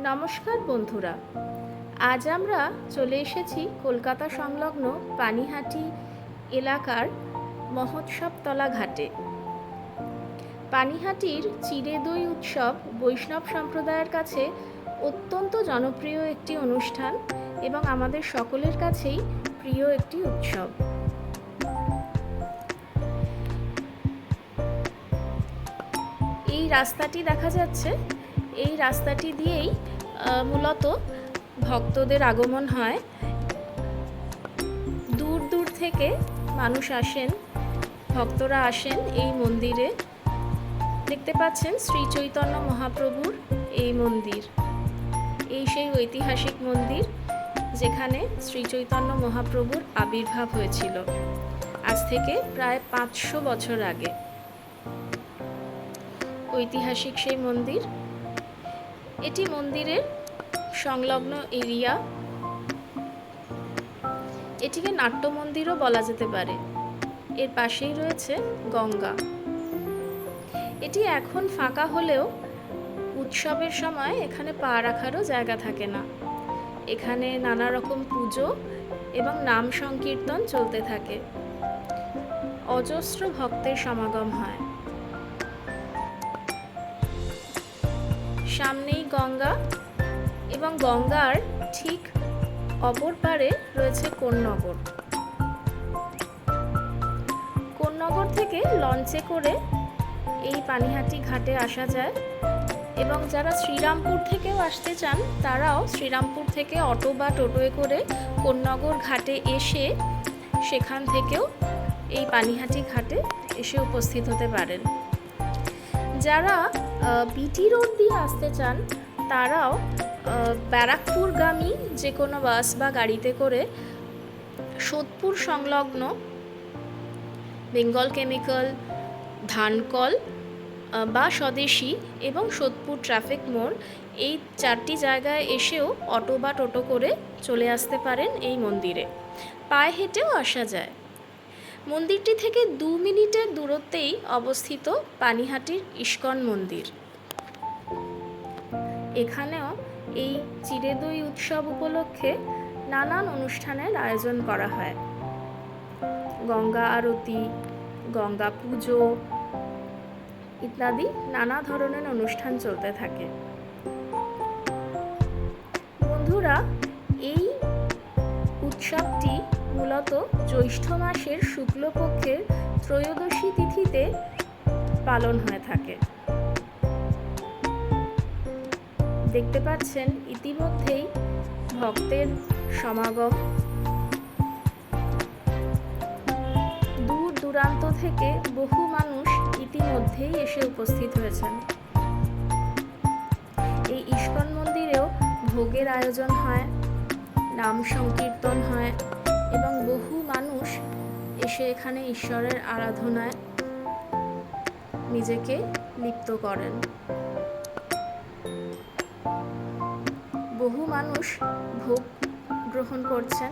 নমস্কার বন্ধুরা, আজ আমরা চলে এসেছি কলকাতা সংলগ্ন পানিহাটি এলাকার মহোৎসবতলা ঘাটে। পানিহাটির চিড়ে দই উৎসব বৈষ্ণব সম্প্রদায়ের কাছে অত্যন্ত জনপ্রিয় একটি অনুষ্ঠান এবং আমাদের সকলের কাছেই প্রিয় একটি উৎসব। এই রাস্তাটি দেখা যাচ্ছে, এই রাস্তাটি দিয়েই মূলত ভক্তদের আগমন হয়। দূর দূর থেকে মানুষ আসেন, ভক্তরা আসেন এই মন্দিরে। দেখতে পাচ্ছেন শ্রী চৈতন্য মহাপ্রভুর এই মন্দির, এই সেই ঐতিহাসিক মন্দির যেখানে শ্রী চৈতন্য মহাপ্রভুর আবির্ভাব হয়েছিল আজ থেকে প্রায় 500 বছর আগে। ঐতিহাসিক সেই মন্দির, এটি মন্দিরের সংলগ্ন এরিয়া। এটিকে নাট্য মন্দিরও বলা যেতে পারে। এর পাশেই রয়েছে গঙ্গা। এটি এখন ফাঁকা হলেও উৎসবের সময় এখানে পা রাখারও জায়গা থাকে না। এখানে নানা রকম পুজো এবং নাম সংকীর্তন চলতে থাকে। অজস্র ভক্তের সমাগম হয়। সামনেই গঙ্গা এবং গঙ্গার ঠিক অপর পারে রয়েছে কোন্নগর। কোন্নগর থেকে লঞ্চে করে এই পানিহাটি ঘাটে আসা যায় এবং যারা শ্রীরামপুর থেকেও আসতে চান তারাও শ্রীরামপুর থেকে অটো বা টোটোয় করে কোন্নগর ঘাটে এসে সেখান থেকেও এই পানিহাটি ঘাটে এসে উপস্থিত হতে পারেন। যারা বিটি রোড দিয়ে আসতে চান তারাও ব্যারাকপুরগামী যে কোনো বাস বা গাড়িতে করে সোদপুর সংলগ্ন বেঙ্গল কেমিক্যাল, ধানকল বা স্বদেশী এবং সোদপুর ট্রাফিক মোড়, এই 4টি জায়গায় এসেও অটো বা টোটো করে চলে আসতে পারেন এই মন্দিরে। পায়ে হেঁটেও আসা যায়। মন্দিরটি থেকে 2 মিনিটের দূরত্বেই অবস্থিত পানিহাটির ইস্কন মন্দির। এখানেও এই চিড়ে দই উৎসব উপলক্ষে নানান অনুষ্ঠানের আয়োজন করা হয়। গঙ্গা আরতি, গঙ্গা পুজো ইত্যাদি নানা ধরনের অনুষ্ঠান চলতে থাকে। বন্ধুরা, এই উৎসবটি মূলত জ্যৈষ্ঠ মাসের শুক্লপক্ষের ত্রয়োদশী তিথিতে পালন হয়ে থাকে। দেখতে পাচ্ছেন ইতিমধ্যেই ভক্তের সমাগম। দূর দূরান্ত থেকে বহু মানুষ ইতিমধ্যেই এসে উপস্থিত হয়েছেন। এই ইস্কন মন্দিরেও ভোগের আয়োজন হয়, নাম সংকীর্তন হয় এবং বহু মানুষ এসে এখানে ঈশ্বরের আরাধনায় নিজেকে লিপ্ত করেন। বহু মানুষ ভোগ গ্রহণ করছেন।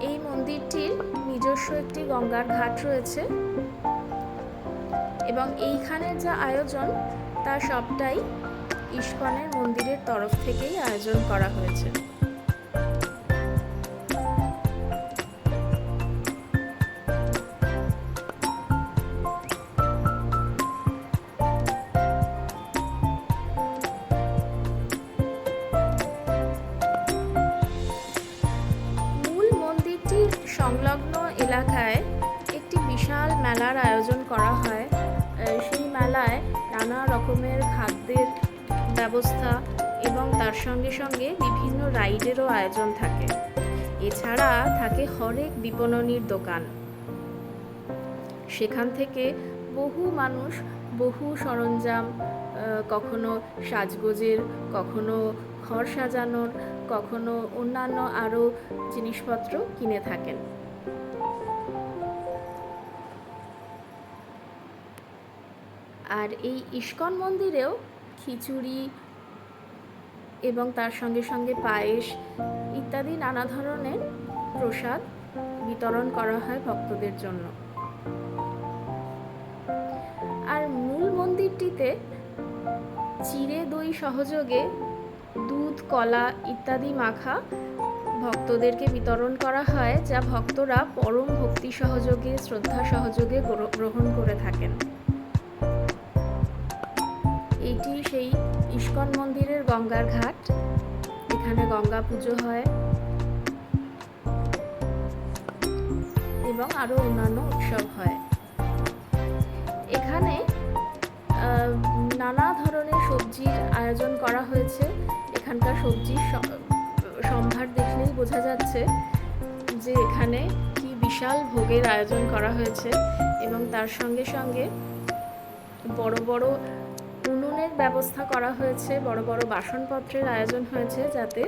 এই মন্দিরটির নিজস্ব একটি গঙ্গার ঘাট রয়েছে এবং এইখানের যা আয়োজন তা সবটাই ইস্কনের মন্দিরের তরফ থেকেই আয়োজন করা হয়েছে। মূল মন্দিরটির সংলগ্ন এলাকায় একটি বিশাল মেলার আয়োজন করা হয়। সেই মেলায় নানা রকমের খাদ্যের ব্যবস্থা এবং তার সঙ্গে সঙ্গে বিভিন্ন রাইডেরও আয়োজন থাকে। এছাড়া থাকে হরেক বিপণনীর দোকান। সেখান থেকে বহু মানুষ বহু সরঞ্জাম, কখনো সাজগোজের, কখনো ঘর সাজানোর, কখনো অন্যান্য আরও জিনিসপত্র কিনে থাকেন। আর এই ইস্কন মন্দিরেও খিচুড়ি এবং তার সঙ্গে সঙ্গে পায়েস ইত্যাদি নানা ধরনের প্রসাদ বিতরণ করা হয় ভক্তদের জন্য। আর মূল মন্দিরটিতে চিড়ে দই সহযোগে দুধ, কলা ইত্যাদি মাখা ভক্তদেরকে বিতরণ করা হয়, যা ভক্তরা পরম ভক্তি সহযোগে, শ্রদ্ধা সহযোগে গ্রহণ করে থাকেন। এটি সেই ইস্কন মন্দিরের গঙ্গার ঘাট। এখানে গঙ্গা পুজো হয় এবং আরও অন্যান্য উৎসব হয়। এখানে নানা ধরনের সবজির আয়োজন করা হয়েছে। এখানকার সবজির সম্ভার দেখলেই বোঝা যাচ্ছে যে এখানে কি বিশাল ভোগের আয়োজন করা হয়েছে, এবং তার সঙ্গে সঙ্গে বড় বড় উনুনের ব্যবস্থা করা হয়েছে, বড় বড় বাসনপত্রের আয়োজন হয়েছে, যাতে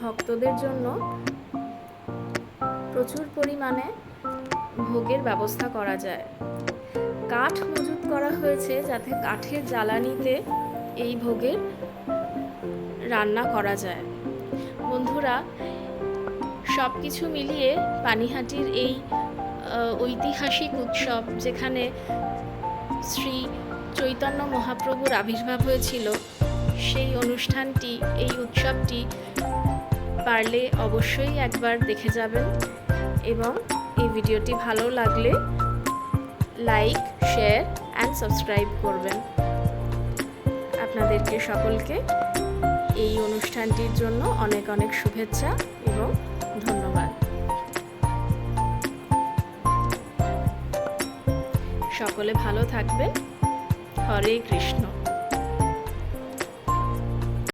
ভক্তদের জন্য প্রচুর পরিমাণে ভোগের ব্যবস্থা করা যায়। কাঠ মজুত করা হয়েছে যাতে কাঠের জ্বালানিতে এই ভোগের রান্না করা যায়। বন্ধুরা, সব কিছু মিলিয়ে পানিহাটির এই ঐতিহাসিক উৎসব, যেখানে শ্রী চৈতন্য মহাপ্রভুর আবির্ভাব হয়েছিল, সেই অনুষ্ঠানটি, এই উৎসবটি পারলে অবশ্যই একবার দেখে যাবেন, এবং এই ভিডিওটি ভালো লাগলে লাইক, শেয়ার অ্যান্ড সাবস্ক্রাইব করবেন। আপনাদেরকে সকলকে এই অনুষ্ঠানটির জন্য অনেক অনেক শুভেচ্ছা এবং ধন্যবাদ। সকলে ভালো থাকবেন। হরে কৃষ্ণ।